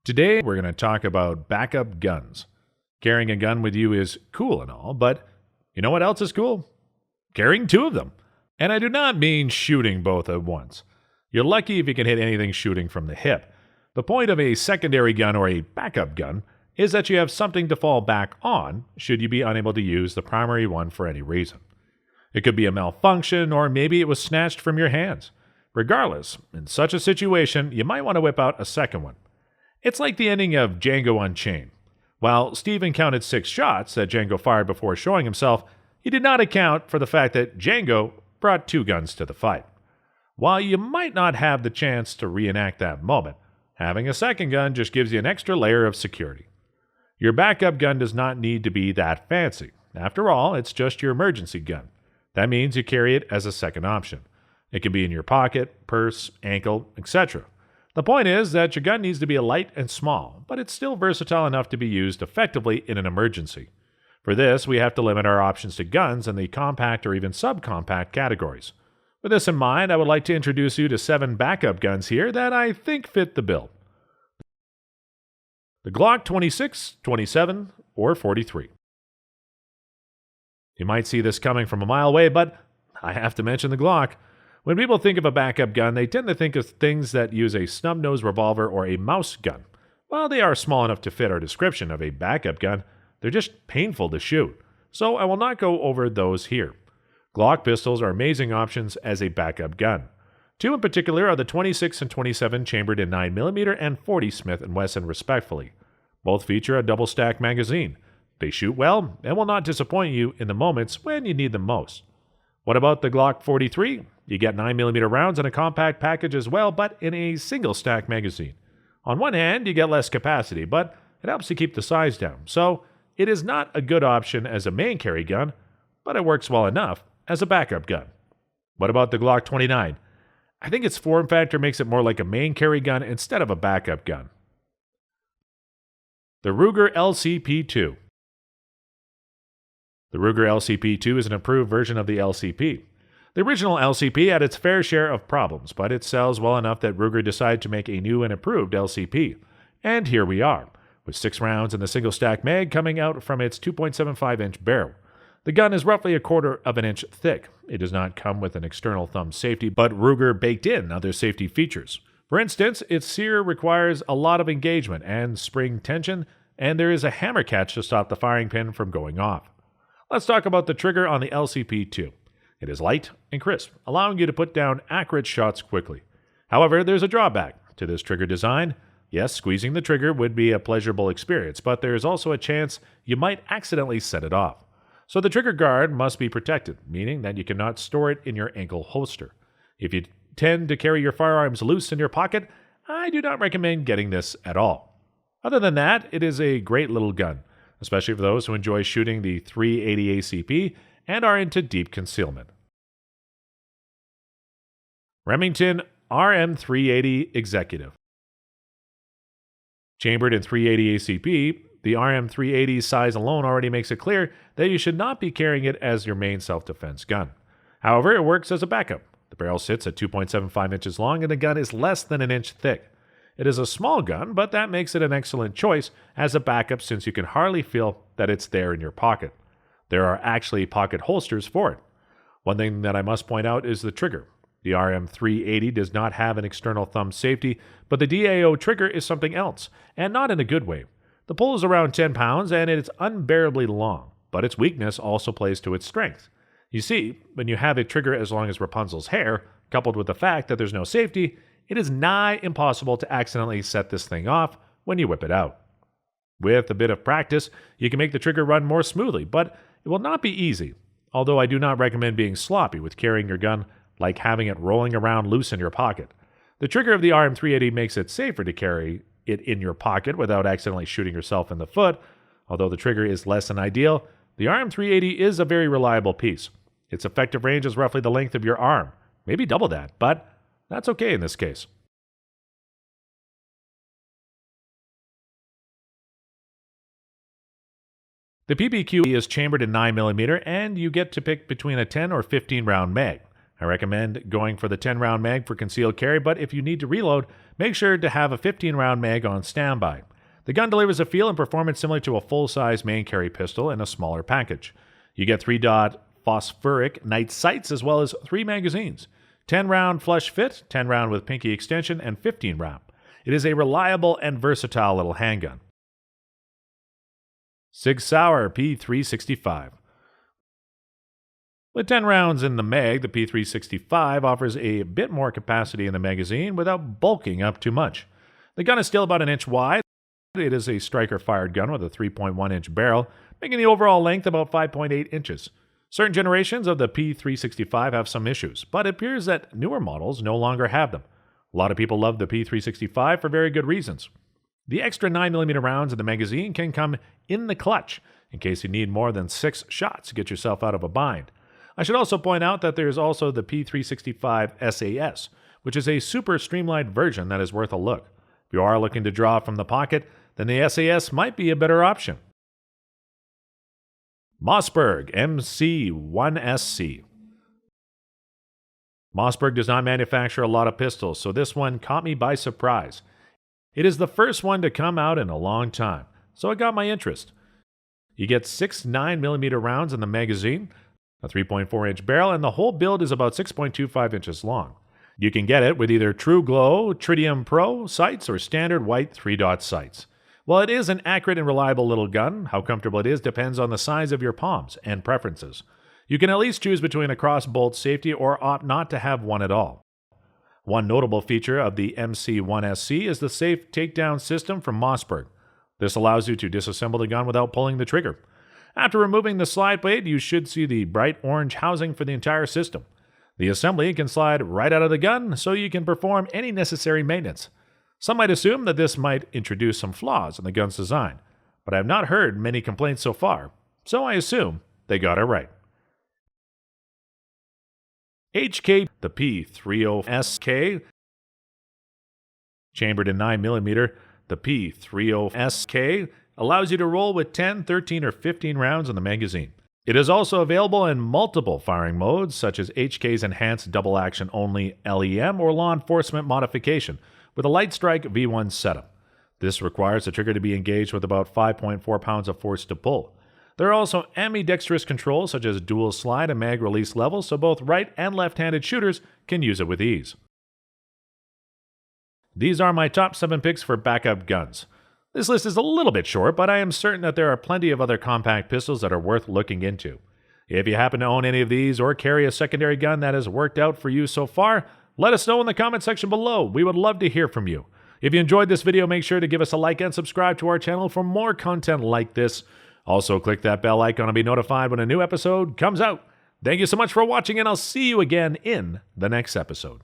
Today, we're going to talk about backup guns. Carrying a gun with you is cool and all, but you know what else is cool? Carrying two of them. And I do not mean shooting both at once. You're lucky if you can hit anything shooting from the hip. The point of a secondary gun or a backup gun is that you have something to fall back on should you be unable to use the primary one for any reason. It could be a malfunction, or maybe it was snatched from your hands. Regardless, in such a situation, you might want to whip out a second one. It's like the ending of Django Unchained. While Stephen counted 6 shots that Django fired before showing himself, he did not account for the fact that Django brought 2 guns to the fight. While you might not have the chance to reenact that moment, having a second gun just gives you an extra layer of security. Your backup gun does not need to be that fancy. After all, it's just your emergency gun. That means you carry it as a second option. It can be in your pocket, purse, ankle, etc. The point is that your gun needs to be light and small, but it's still versatile enough to be used effectively in an emergency. For this, we have to limit our options to guns in the compact or even subcompact categories. With this in mind, I would like to introduce you to 7 backup guns here that I think fit the bill. The GLOCK 26, 27, or 43. You might see this coming from a mile away, but I have to mention the GLOCK. When people think of a backup gun, they tend to think of things that use a snub-nosed revolver or a mouse gun. While they are small enough to fit our description of a backup gun, they're just painful to shoot. So I will not go over those here. GLOCK pistols are amazing options as a backup gun. 2 in particular are the 26 and 27 chambered in 9mm and 40 Smith & Wesson respectively. Both feature a double-stack magazine. They shoot well and will not disappoint you in the moments when you need them most. What about the GLOCK 43? You get 9mm rounds in a compact package as well, but in a single-stack magazine. On one hand, you get less capacity, but it helps to keep the size down. So it is not a good option as a main carry gun, but it works well enough as a backup gun. What about the GLOCK 29? I think its form factor makes it more like a main carry gun instead of a backup gun. The Ruger LCP-2. The Ruger LCP-2 is an improved version of the LCP. The original LCP had its fair share of problems, but it sells well enough that Ruger decided to make a new and improved LCP. And here we are, with 6 rounds in the single-stack mag coming out from its 2.75-inch barrel. The gun is roughly 1/4 of an inch thick. It does not come with an external thumb safety, but Ruger baked in other safety features. For instance, its sear requires a lot of engagement and spring tension, and there is a hammer catch to stop the firing pin from going off. Let's talk about the trigger on the LCP-2. It is light and crisp, allowing you to put down accurate shots quickly. However, there's a drawback to this trigger design. Yes, squeezing the trigger would be a pleasurable experience, but there is also a chance you might accidentally set it off. So the trigger guard must be protected, meaning that you cannot store it in your ankle holster. If you tend to carry your firearms loose in your pocket, I do not recommend getting this at all. Other than that, it is a great little gun, especially for those who enjoy shooting the 380 ACP and are into deep concealment. Remington RM380 Executive. Chambered in 380 ACP, the RM380 size alone already makes it clear that you should not be carrying it as your main self-defense gun. However, it works as a backup. The barrel sits at 2.75 inches long and the gun is less than an inch thick. It is a small gun, but that makes it an excellent choice as a backup since you can hardly feel that it's there in your pocket. There are actually pocket holsters for it. One thing that I must point out is the trigger. The RM380 does not have an external thumb safety, but the DAO trigger is something else, and not in a good way. The pull is around 10 pounds and it's unbearably long, but its weakness also plays to its strength. You see, when you have a trigger as long as Rapunzel's hair, coupled with the fact that there's no safety, it is nigh impossible to accidentally set this thing off when you whip it out. With a bit of practice, you can make the trigger run more smoothly, but it will not be easy, although I do not recommend being sloppy with carrying your gun like having it rolling around loose in your pocket. The trigger of the RM380 makes it safer to carry it in your pocket without accidentally shooting yourself in the foot. Although the trigger is less than ideal, the RM380 is a very reliable piece. Its effective range is roughly the length of your arm, maybe double that, but that's okay in this case. The PPQ is chambered in 9mm and you get to pick between a 10 or 15 round mag. I recommend going for the 10-round mag for concealed carry, but if you need to reload, make sure to have a 15-round mag on standby. The gun delivers a feel and performance similar to a full-size main carry pistol in a smaller package. You get 3-dot phosphoric night sights as well as 3 magazines. 10-round flush fit, 10-round with pinky extension, and 15-round. It is a reliable and versatile little handgun. SIG SAUER P365. With 10 rounds in the mag, the P365 offers a bit more capacity in the magazine without bulking up too much. The gun is still about an inch wide. It is a striker-fired gun with a 3.1-inch barrel, making the overall length about 5.8 inches. Certain generations of the P365 have some issues, but it appears that newer models no longer have them. A lot of people love the P365 for very good reasons. The extra 9mm rounds in the magazine can come in the clutch, in case you need more than 6 shots to get yourself out of a bind. I should also point out that there is also the P365 SAS, which is a super streamlined version that is worth a look. If you are looking to draw from the pocket, then the SAS might be a better option. MOSSBERG MC1SC. MOSSBERG does not manufacture a lot of pistols, so this one caught me by surprise. It is the first one to come out in a long time, so it got my interest. You get 6 9mm rounds in the magazine, a 3.4-inch barrel, and the whole build is about 6.25 inches long. You can get it with either True Glow, Tritium Pro sights, or standard white 3-dot sights. While it is an accurate and reliable little gun, how comfortable it is depends on the size of your palms and preferences. You can at least choose between a cross-bolt safety or opt not to have one at all. One notable feature of the MC1SC is the safe takedown system from MOSSBERG. This allows you to disassemble the gun without pulling the trigger. After removing the slide plate, you should see the bright orange housing for the entire system. The assembly can slide right out of the gun, so you can perform any necessary maintenance. Some might assume that this might introduce some flaws in the gun's design, but I have not heard many complaints so far, so I assume they got it right. HK, the P30SK. Chambered in 9mm, the P30SK allows you to roll with 10, 13, or 15 rounds in the magazine. It is also available in multiple firing modes, such as HK's Enhanced Double Action Only LEM or Law Enforcement Modification, with a Light Strike V1 setup. This requires the trigger to be engaged with about 5.4 pounds of force to pull. There are also ambidextrous controls such as dual slide and mag release levels, so both right and left-handed shooters can use it with ease. These are my top 7 picks for backup guns. This list is a little bit short, but I am certain that there are plenty of other compact pistols that are worth looking into. If you happen to own any of these or carry a secondary gun that has worked out for you so far, let us know in the comment section below. We would love to hear from you. If you enjoyed this video, make sure to give us a like and subscribe to our channel for more content like this. Also, click that bell icon to be notified when a new episode comes out. Thank you so much for watching, and I'll see you again in the next episode.